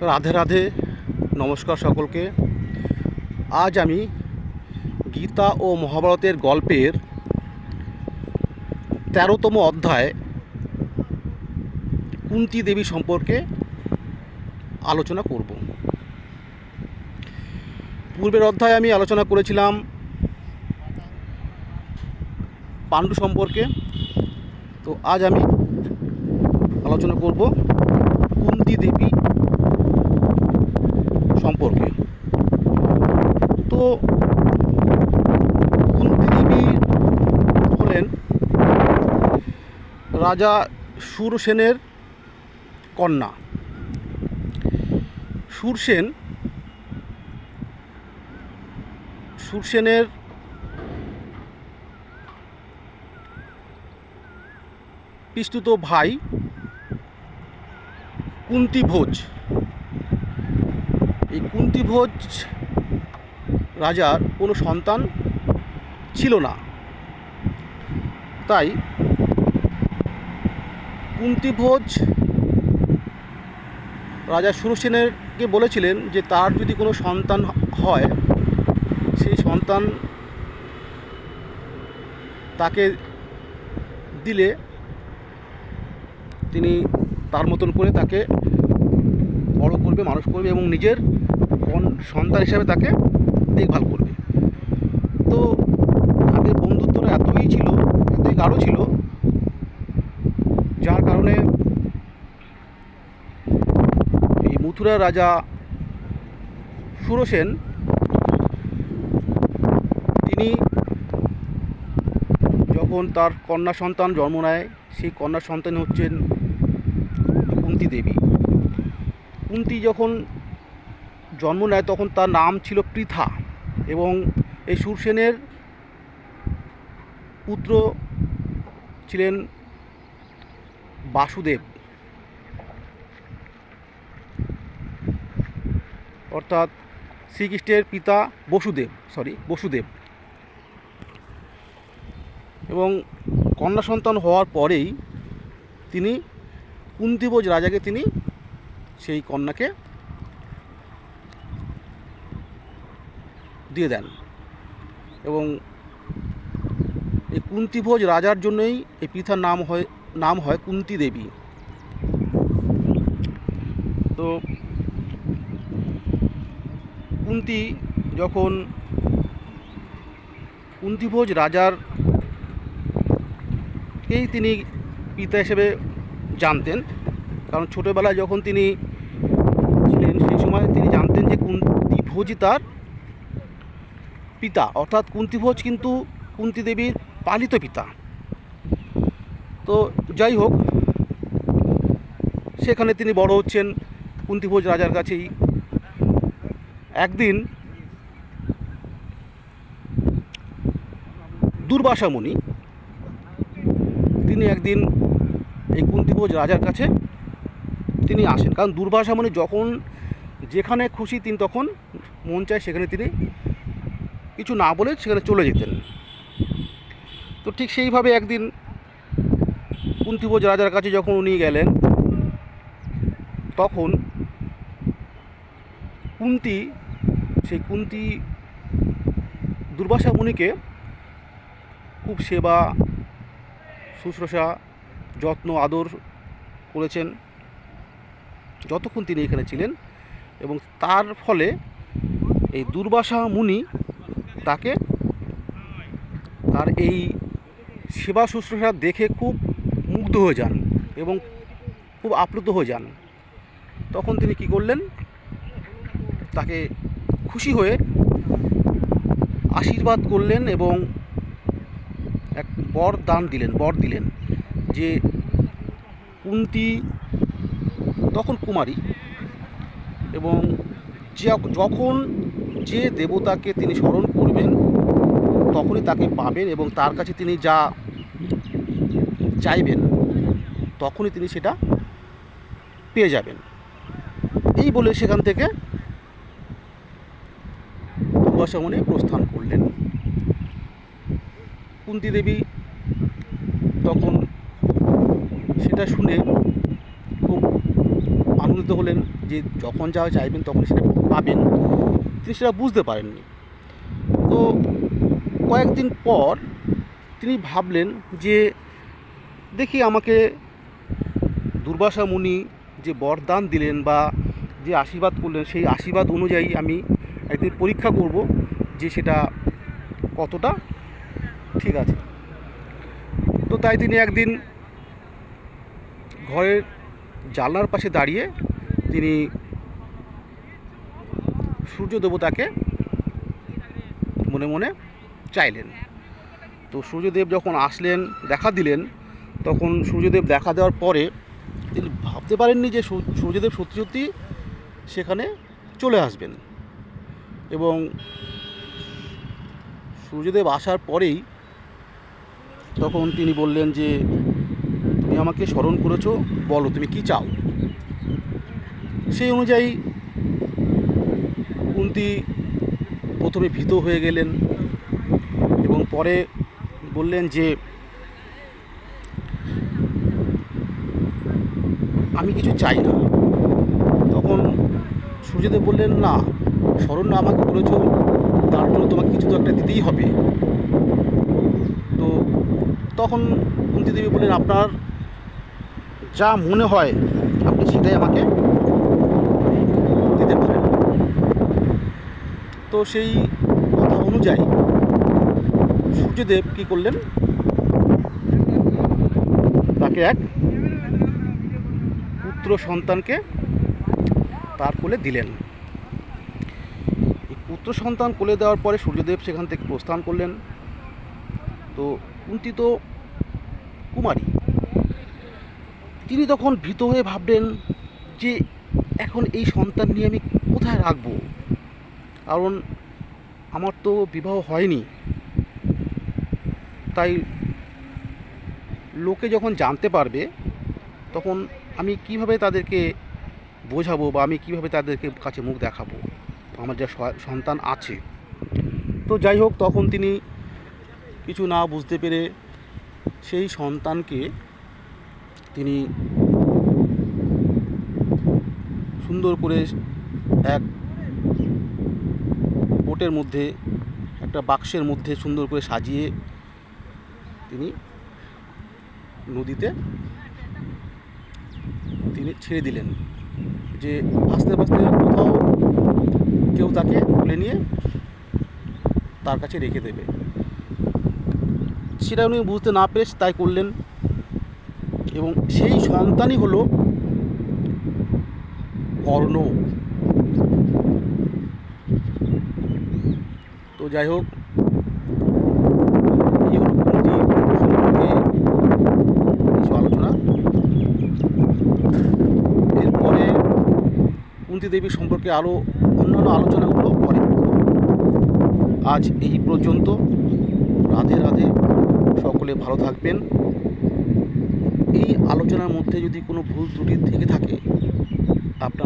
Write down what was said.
রাধে রাধে, নমস্কার সকলকে। আজ আমি গীতা ও মহাভারতের গল্পের ১৩তম অধ্যায় কুন্তী দেবী সম্পর্কে আলোচনা করব। পূর্বের অধ্যায়ে আমি আলোচনা করেছিলাম পাণ্ডু সম্পর্কে। তো আজ আমি আলোচনা করব কুন্তী দেবী সম্পর্কে। তো কুন্তী দেবী হলেন রাজা শূরসেনের কন্যা। শূরসেনের পিস্তুত ভাই কুন্তীভোজ। এই কুন্তীভোজ রাজার কোনো সন্তান ছিল না, তাই কুন্তীভোজ রাজা শূরসেনকে বলেছিলেন যে তার যদি কোনো সন্তান হয়, সেই সন্তান তাকে দিলে তিনি তার মতন করে তাকে বড় করবে, মানুষ করবে এবং নিজের সন্তান হিসাবে তাকে দেখভাল করবে। তো তাদের বন্ধুত্বটা এতই গাঢ় ছিল, যার কারণে এই মথুরার রাজা শূরসেন তিনি যখন তার কন্যা সন্তান জন্ম নেয়, সেই কন্যা সন্তান হচ্ছেন কুন্তী দেবী। কুন্তী যখন জন্ম নেয় তখন তার নাম ছিল পৃথা, এবং এই শূরসেনের পুত্র ছিলেন বাসুদেব, অর্থাৎ শ্রীকৃষ্ণের পিতা বসুদেব। এবং কন্যা সন্তান হওয়ার পরেই তিনি কুন্তীভোজ রাজাকে তিনি সেই কন্যাকে দিয়ে দেন, এবং এই কুন্তীভোজ রাজার জন্যই এই পৃথার নাম হয় কুন্তী দেবী। তো কুন্তী যখন কুন্তীভোজ রাজারকেই তিনি পিতা হিসেবে জানতেন, কারণ ছোটোবেলায় যখন তিনি ছিলেন সেই সময় তিনি জানতেন যে কুন্তীভোজই তার পিতা, অর্থাৎ কুন্তীভোজ কিন্তু কুন্তী দেবীর পালিত পিতা। তো যাই হোক, সেখানে তিনি বড় হচ্ছেন কুন্তীভোজ রাজার কাছেই। একদিন দুর্বাসা মুনি তিনি একদিন এই কুন্তীভোজ রাজার কাছে তিনি আসেন, কারণ দুর্বাসা মুনি যখন যেখানে খুশি তিনি তখন মন চায় সেখানে তিনি কিছু না বলে সেখানে চলে যেতেন। তো ঠিক সেইভাবে একদিন কুন্তীভোজ রাজার কাছে যখন উনি গেলেন, তখন কুন্তী দুর্বাসা মুনিকে খুব সেবা শুশ্রূষা যত্ন আদর করেছেন যতক্ষণ তিনি এখানে ছিলেন, এবং তার ফলে এই দুর্বাসা মুনি তাকে তার এই সেবা শুশ্রূষা দেখে খুব মুগ্ধ হয়ে যান এবং খুব আপ্লুত হয়ে যান। তখন তিনি কি করলেন, তাকে খুশি হয়ে আশীর্বাদ করলেন এবং এক বর দিলেন যে কুন্তী তখন কুমারী, এবং যখন যে দেবতাকে তিনি স্মরণ করবেন তখনই তাকে পাবেন, এবং তার কাছে তিনি যা চাইবেন তখনই তিনি সেটা পেয়ে যাবেন। এই বলে সেখান থেকে দুর্বাসা মুনি প্রস্থান করলেন। কুন্তী দেবী তখন সেটা শুনে খুব আনন্দিত হলেন যে যখন যা চাইবেন তখন সেটা পাবেন, তিনি সেটা বুঝতে পারেননি। তো কয়েকদিন পর তিনি ভাবলেন যে দেখি আমাকে দুর্বাসা মুনি যে বরদান দিলেন বা যে আশীর্বাদ করলেন, সেই আশীর্বাদ অনুযায়ী আমি একদিন পরীক্ষা করব যে সেটা কতটা ঠিক আছে। তো তাই তিনি একদিন ঘরের জানলার পাশে দাঁড়িয়ে তিনি সূর্য দেবতাকে মনে মনে চাইলেন। তো সূর্যদেব যখন আসলেন, দেখা দিলেন, তখন সূর্যদেব দেখা দেওয়ার পরে তিনি ভাবতে পারেননি যে সূর্যদেব সত্যি সত্যি সেখানে চলে আসবেন। এবং সূর্যদেব আসার পরেই তখন তিনি বললেন যে তুমি আমাকে স্মরণ করেছো, বলো তুমি কি চাও। সেই অনুযায়ী কুন্তী প্রথমে ভীত হয়ে গেলেন এবং পরে বললেন যে আমি কিছু চাই না। তখন সূর্যদেব বললেন, না, স্মরণ না আমাকে করেছো, তার জন্য তোমাকে কিছু তো একটা দিতেই হবে। তো তখন কুন্তী দেবী বললেন, আপনার যা মনে হয় আপনি সেটাই আমাকে দিতে পারেন। তো সেই কথা অনুযায়ী সূর্যদেব কী করলেন, তাকে এক পুত্র সন্তানকে তার কোলে দিলেন। এই পুত্র সন্তান কোলে দেওয়ার পরে সূর্যদেব সেখান থেকে প্রস্থান করলেন। তো কুন্তী তো কুমারী, তিনি তখন ভীত হয়ে ভাবলেন যে এখন এই সন্তান নিয়ে আমি কোথায় রাখবো, কারণ আমার তো বিবাহ হয়নি। তাই লোকে যখন জানতে পারবে তখন আমি কিভাবে তাদেরকে বোঝাবো বা আমি কিভাবে তাদেরকে কাছে মুখ দেখাবো আমার যা সন্তান আছে। তো যাই হোক, তখন তিনি কিছু না বুঝতে পেরে সেই সন্তানকে তিনি সুন্দর করে এক বোটের মধ্যে, একটা বাক্সের মধ্যে সুন্দর করে সাজিয়ে তিনি নদীতে তিনি ছেড়ে দিলেন, যে আস্তে আস্তে কোথাও কেউ তাকে তুলে নিয়ে তার কাছে রেখে দেবে। সেটা উনি বুঝতে না পেরে তাই করলেন এবং সেই সন্তানই হলো কর্ণ। তো যাই হোক, এই হলো কুন্তী সম্পর্কে কিছু আলোচনা। এরপরে কুন্তী দেবী সম্পর্কে আরও অন্যান্য আলোচনাগুলো পরে করব। আজ এই পর্যন্ত। রাধে রাধে, সকলে ভালো থাকবেন। এই আলোচনার মধ্যে যদি কোনো ভুল ত্রুটি থেকে থাকে